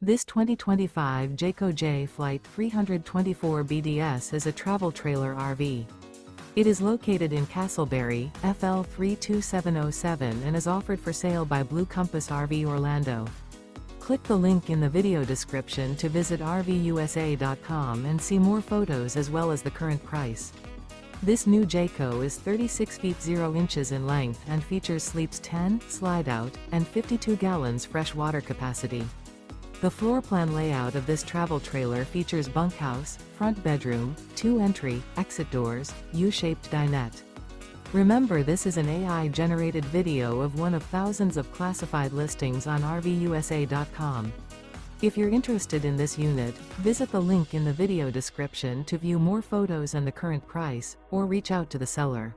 This 2025 Jayco Jay Flight 324 BDS is a travel trailer RV. It is located in Casselberry, FL 32707 and is offered for sale by Blue Compass RV Orlando. Click the link in the video description to visit RVUSA.com and see more photos as well as the current price. This new Jayco is 36 feet 0 inches in length and features sleeps 10, slide-out, and 52 gallons fresh water capacity. The floor plan layout of this travel trailer features bunkhouse, front bedroom, 2 entry, exit doors, U-shaped dinette. Remember, this is an AI-generated video of one of thousands of classified listings on RVUSA.com. If you're interested in this unit, visit the link in the video description to view more photos and the current price, or reach out to the seller.